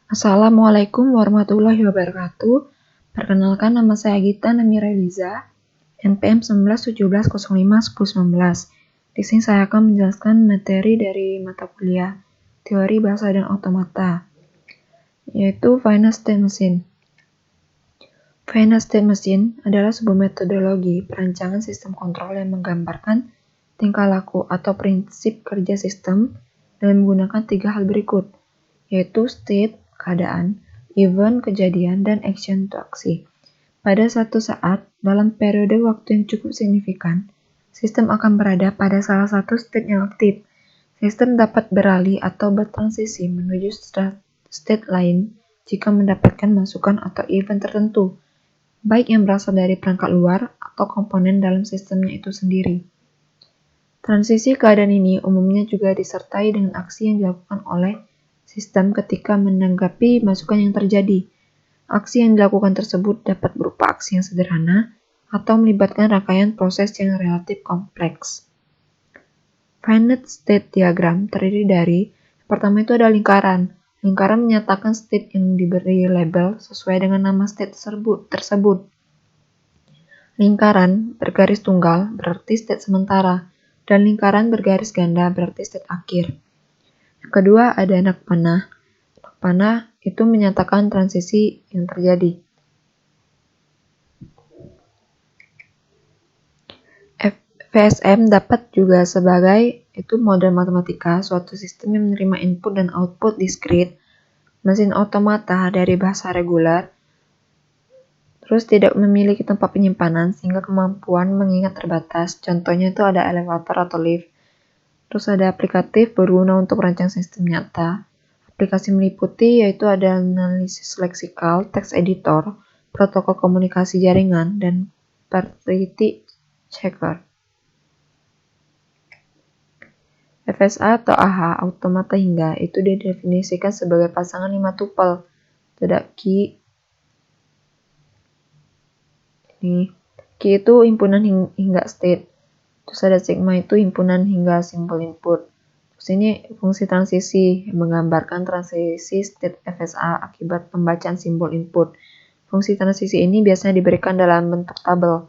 Assalamualaikum warahmatullahi wabarakatuh. Perkenalkan, nama saya Gita Namira Liza, NPM 1917051019. Di sini saya akan menjelaskan materi dari mata kuliah Teori Bahasa dan Otomata, yaitu Finite State Machine. Finite State Machine adalah sebuah metodologi perancangan sistem kontrol yang menggambarkan tingkah laku atau prinsip kerja sistem dengan menggunakan 3 hal berikut, yaitu state, keadaan, event, kejadian, dan action, itu aksi. Pada suatu saat, dalam periode waktu yang cukup signifikan, sistem akan berada pada salah satu state yang aktif. Sistem dapat beralih atau bertransisi menuju state lain jika mendapatkan masukan atau event tertentu, baik yang berasal dari perangkat luar atau komponen dalam sistemnya itu sendiri. Transisi keadaan ini umumnya juga disertai dengan aksi yang dilakukan oleh sistem ketika menanggapi masukan yang terjadi. Aksi yang dilakukan tersebut dapat berupa aksi yang sederhana atau melibatkan rangkaian proses yang relatif kompleks. Finite state diagram terdiri dari, pertama itu ada lingkaran. Lingkaran menyatakan state yang diberi label sesuai dengan nama state tersebut. Lingkaran bergaris tunggal berarti state sementara, dan lingkaran bergaris ganda berarti state akhir. Yang kedua ada anak panah. Anak panah itu menyatakan transisi yang terjadi. VSM dapat juga sebagai itu model matematika, suatu sistem yang menerima input dan output diskrit, mesin otomata dari bahasa reguler, terus tidak memiliki tempat penyimpanan sehingga kemampuan mengingat terbatas. Contohnya itu ada elevator atau lift. Terus ada aplikatif berguna untuk merancang sistem nyata. Aplikasi meliputi yaitu ada analisis leksikal, text editor, protokol komunikasi jaringan, dan parity checker. FSA atau AHA, automata hingga, itu didefinisikan sebagai pasangan 5 tupel. Tidak key. Ini key itu himpunan hingga state. Terus ada sigma itu himpunan hingga simbol input. Terus ini fungsi transisi yang menggambarkan transisi state FSA akibat pembacaan simbol input. Fungsi transisi ini biasanya diberikan dalam bentuk tabel.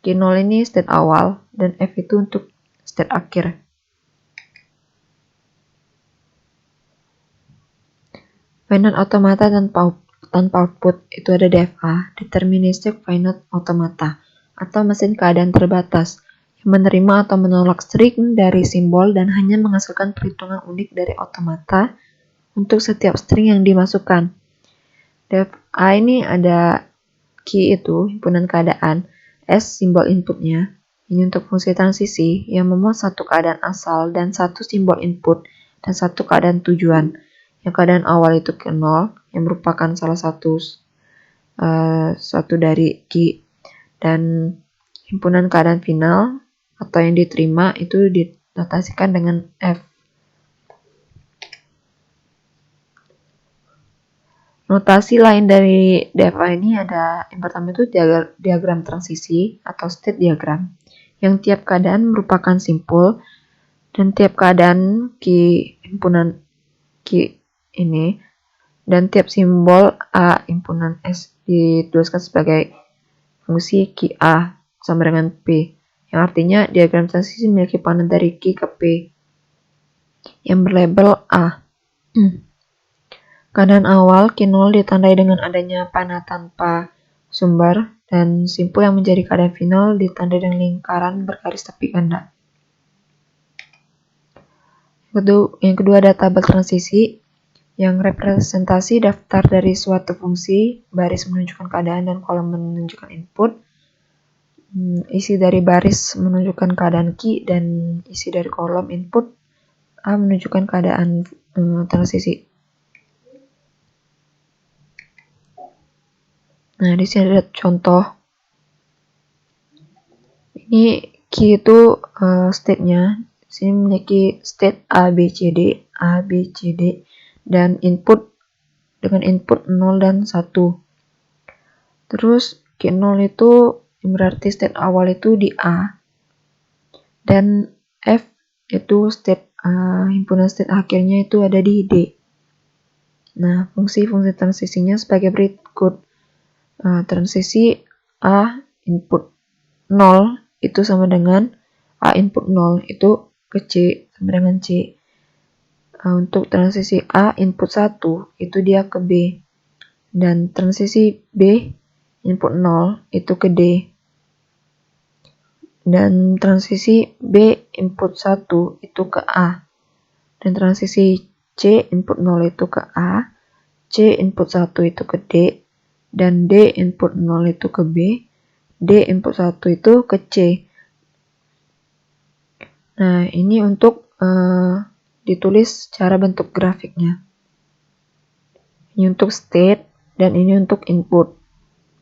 Q0 ini state awal dan F itu untuk state akhir. Finite automata tanpa output itu ada DFA, Deterministic Finite Automata, atau mesin keadaan terbatas, yang menerima atau menolak string dari simbol dan hanya menghasilkan perhitungan unik dari automata untuk setiap string yang dimasukkan. DFA ini ada key itu, himpunan keadaan, S simbol inputnya, ini untuk fungsi transisi yang memuat satu keadaan asal dan satu simbol input dan satu keadaan tujuan. Yang keadaan awal itu ke 0, yang merupakan salah satu dari key, dan himpunan keadaan final atau yang diterima itu dinotasikan dengan F. Notasi lain dari DFA ini ada yang pertama itu diagram transisi atau state diagram, yang tiap keadaan merupakan simpul dan tiap keadaan key himpunan key ini dan tiap simbol A himpunan S dituliskan sebagai fungsi Q A sama dengan P, yang artinya diagram transisi memiliki panah dari Q ke P yang berlabel A. Keadaan awal Q0 ditandai dengan adanya panah tanpa sumber, dan simpul yang menjadi keadaan final ditandai dengan lingkaran bergaris tepi ganda. Yang kedua ada tabel transisi, yang representasi daftar dari suatu fungsi, baris menunjukkan keadaan dan kolom menunjukkan input, isi dari baris menunjukkan keadaan key, dan isi dari kolom input A menunjukkan keadaan transisi. Nah, di sini ada contoh. Ini key itu state-nya. Di sini memiliki state A, B, C, D, dan input dengan input 0 dan 1. Terus Q0 itu berarti state awal itu di A, dan F itu state himpunan state akhirnya itu ada di D. Nah, fungsi-fungsi transisinya sebagai berikut. Transisi A input 0 itu sama dengan A input 0 itu ke C sama dengan C. Untuk transisi A input 1 itu dia ke B. Dan transisi B input 0 itu ke D. Dan transisi B input 1 itu ke A. Dan transisi C input 0 itu ke A, C input 1 itu ke D, dan D input 0 itu ke B, D input 1 itu ke C. Nah, ini untuk ditulis secara bentuk grafiknya. Ini untuk state dan ini untuk input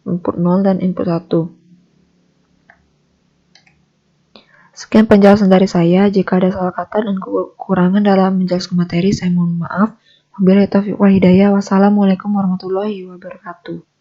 0 dan input 1. Sekian penjelasan dari saya. Jika ada salah kata dan kekurangan dalam menjelaskan materi, saya mohon maaf. Wabillahi taufiq wal hidayah. Wassalamualaikum warahmatullahi wabarakatuh.